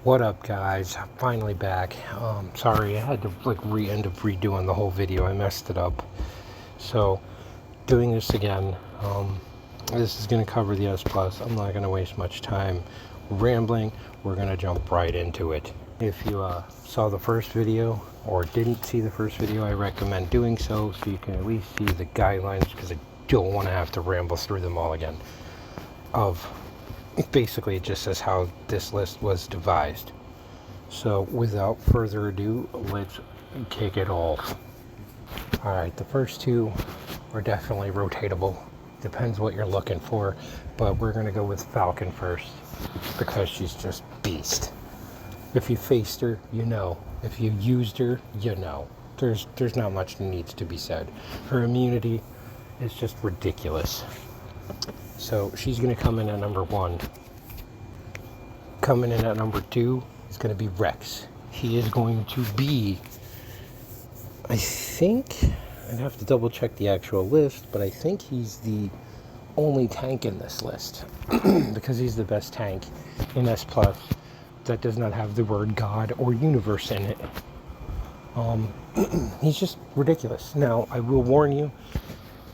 What up, guys? I'm finally back. Sorry, I had to end up redoing the whole video. I messed it up. So, doing this again. This is going to cover the S Plus. I'm not going to waste much time rambling. We're going to jump right into it. If you saw the first video or didn't see the first video, I recommend doing so you can at least see the guidelines, because I don't want to have to ramble through them all again. Basically, it just says how this list was devised. So without further ado, let's kick it off. Alright, the first two are definitely rotatable. Depends what you're looking for, but we're going to go with Falcon first because she's just beast. If you faced her, you know. If you used her, you know. There's not much that needs to be said. Her immunity is just ridiculous. So she's going to come in at number 1. Coming in at number 2 is going to be Rex. He is going to be, I think, I'd have to double check the actual list, but I think he's the only tank in this list because he's the best tank in S Plus that does not have the word God or universe in it. He's just ridiculous. Now, I will warn you,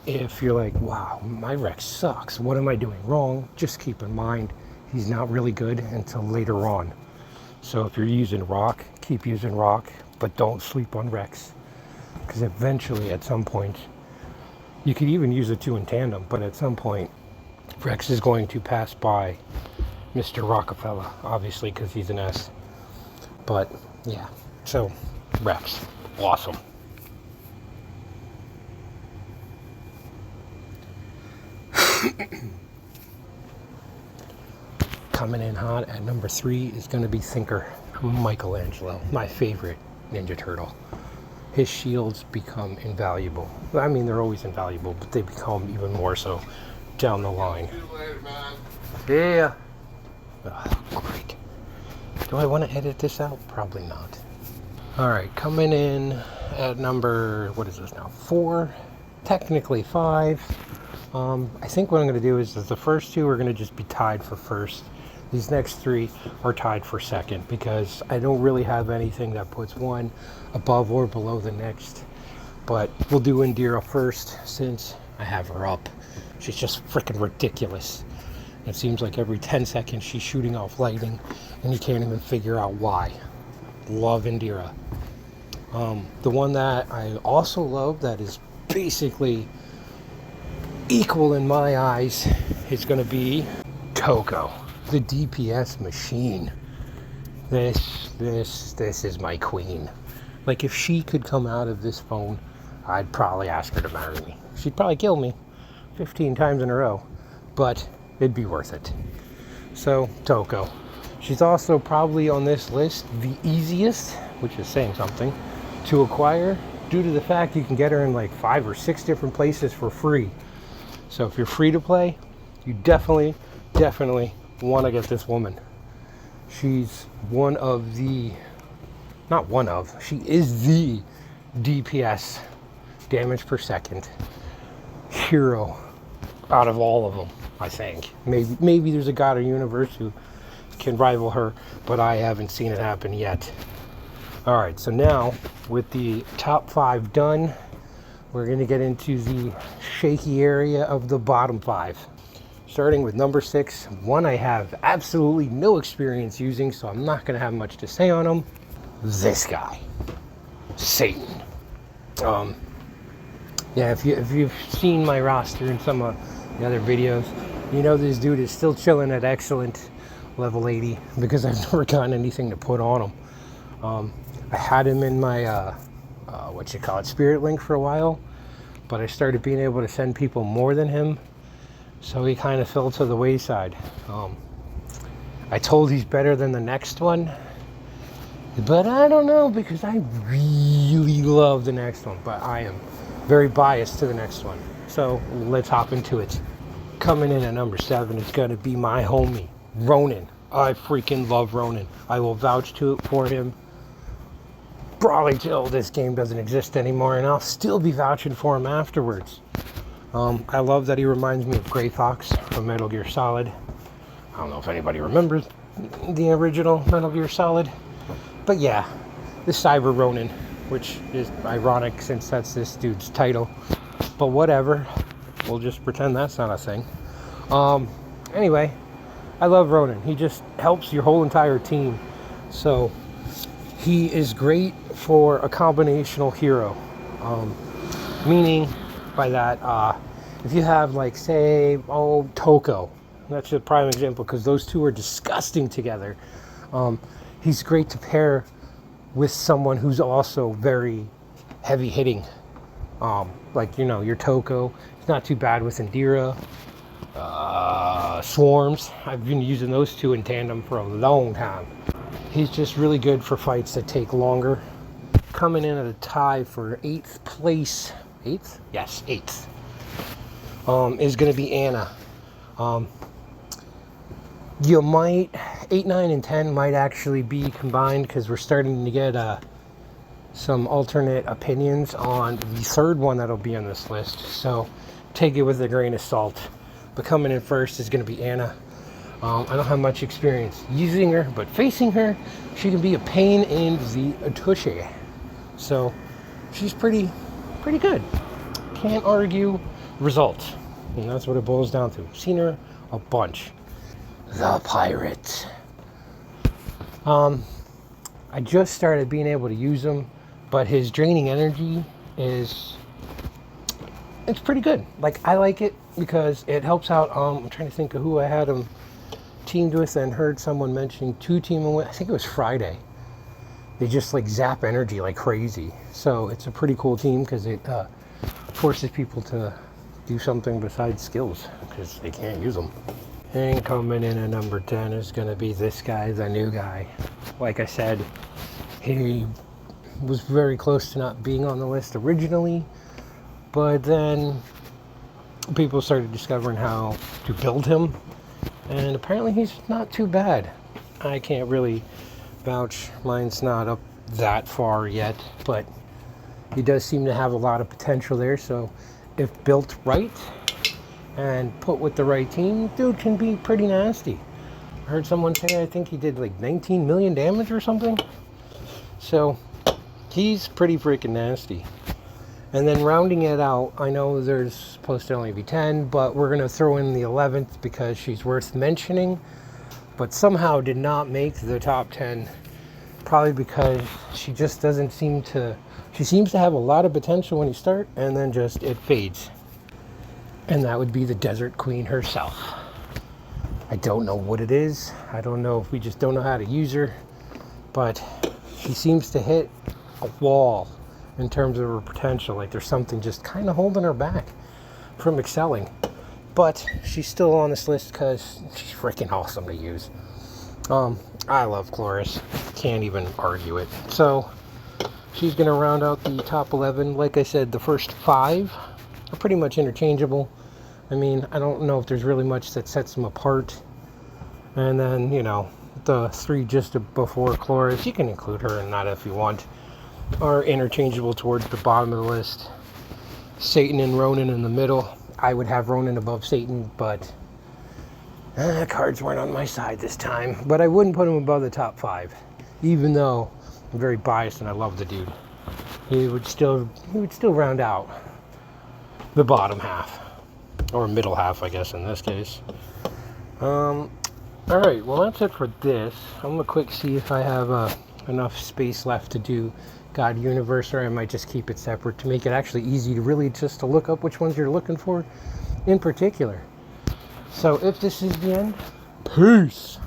if you're like, wow, my Rex sucks, what am I doing wrong? Just keep in mind, he's not really good until later on. So if you're using Rock, keep using Rock, but don't sleep on Rex. Because eventually, at some point, you could even use the two in tandem, but at some point, Rex is going to pass by Mr. Rockefeller, obviously, because he's an S. But, yeah, so, Rex, awesome. Coming in hot at number 3 is going to be Thinker, Michelangelo, my favorite Ninja Turtle. His shields become invaluable. I mean, they're always invaluable, but they become even more so down the line. Yeah. Oh, great. Do I want to edit this out? Probably not. Alright, coming in at number, what is this now? 4, technically 5. I think what I'm going to do is the first 2 are going to just be tied for first. These next 3 are tied for second because I don't really have anything that puts one above or below the next. But we'll do Indira first since I have her up. She's just freaking ridiculous. It seems like every 10 seconds she's shooting off lightning and you can't even figure out why. Love Indira. The one that I also love that is basically equal in my eyes is going to be Toko, the DPS machine. This is my queen. Like, if she could come out of this phone, I'd probably ask her to marry me. She'd probably kill me 15 times in a row, but it'd be worth it. So, Toko. She's also probably on this list the easiest, which is saying something, to acquire due to the fact you can get her in like 5 or 6 different places for free. So if you're free to play, you definitely want to get this woman. She's she is the DPS, damage per second, hero out of all of them, I think. Maybe there's a God of Universe who can rival her, but I haven't seen it happen yet. Alright, so now, with the top 5 done, we're going to get into the shaky area of the bottom 5. Starting with number 6, one I have absolutely no experience using, so I'm not going to have much to say on him. This guy, Satan. Yeah, if you've seen my roster in some of the other videos, you know this dude is still chilling at excellent level 80 because I've never gotten anything to put on him. I had him in my Spirit Link for a while, but I started being able to send people more than him, so he kind of fell to the wayside. I told he's better than the next one, but I don't know because I really love the next one, but I am very biased to the next one. So let's hop into it. Coming in at number 7 is going to be my homie, Ronan. I freaking love Ronan. I will vouch for him probably till this game doesn't exist anymore, and I'll still be vouching for him afterwards. I love that he reminds me of Gray Fox from Metal Gear Solid. I don't know if anybody remembers the original Metal Gear Solid. But yeah, the Cyber Ronin, which is ironic since that's this dude's title. But whatever, we'll just pretend that's not a thing. Anyway, I love Ronin. He just helps your whole entire team. So he is great for a combinational hero. Meaning by that, if you have like, say, Toko, that's a prime example because those two are disgusting together. He's great to pair with someone who's also very heavy hitting. Like, your Toko. It's not too bad with Indira. Swarms. I've been using those two in tandem for a long time. He's just really good for fights that take longer. Coming in at a tie for 8th place. 8th? Yes, 8th. Is going to be Anna. You might, 8, 9, and 10 might actually be combined because we're starting to get some alternate opinions on the third one that'll be on this list. So take it with a grain of salt. But coming in first is going to be Anna. I don't have much experience using her, but facing her, she can be a pain in the tushy. So she's pretty good. Can't argue results. And that's what it boils down to. Seen her a bunch. The Pirate. I just started being able to use him, but his draining energy it's pretty good. Like, I like it because it helps out. I'm trying to think of who I had him teamed with and heard someone mentioning 2 teaming with. I think it was Friday. They just like zap energy like crazy. So it's a pretty cool team because it forces people to do something besides skills because they can't use them. And coming in at number 10 is going to be this guy, the new guy. Like I said, he was very close to not being on the list originally, but then people started discovering how to build him, and apparently he's not too bad. I can't really vouch. Mine's not up that far yet, but he does seem to have a lot of potential there, so if built right and put with the right team, dude can be pretty nasty. I heard someone say I think he did like 19 million damage or something. So he's pretty freaking nasty. And then rounding it out, I know there's supposed to only be 10, but we're going to throw in the 11th because she's worth mentioning, but somehow did not make the top 10. Probably because she just doesn't seem to, she seems to have a lot of potential when you start, and then just it fades. And that would be the Desert Queen herself. I don't know what it is. I don't know if we just don't know how to use her, but she seems to hit a wall in terms of her potential. Like there's something just kind of holding her back from excelling. But she's still on this list because she's freaking awesome to use. I love Chloris. Can't even argue it. So she's going to round out the top 11. Like I said, the first 5 are pretty much interchangeable. I mean, I don't know if there's really much that sets them apart. And then, the 3 just before Chloris, you can include her in that if you want, are interchangeable towards the bottom of the list. Satan and Ronin in the middle. I would have Ronin above Satan, but cards weren't on my side this time. But I wouldn't put him above the top 5, even though I'm very biased and I love the dude. He would still round out the bottom half. Or middle half, I guess, in this case. Alright, well that's it for this. I'm going to quick see if I have enough space left to do God Universe, or I might just keep it separate to make it actually easy to really just to look up which ones you're looking for in particular. So if this is the end, peace!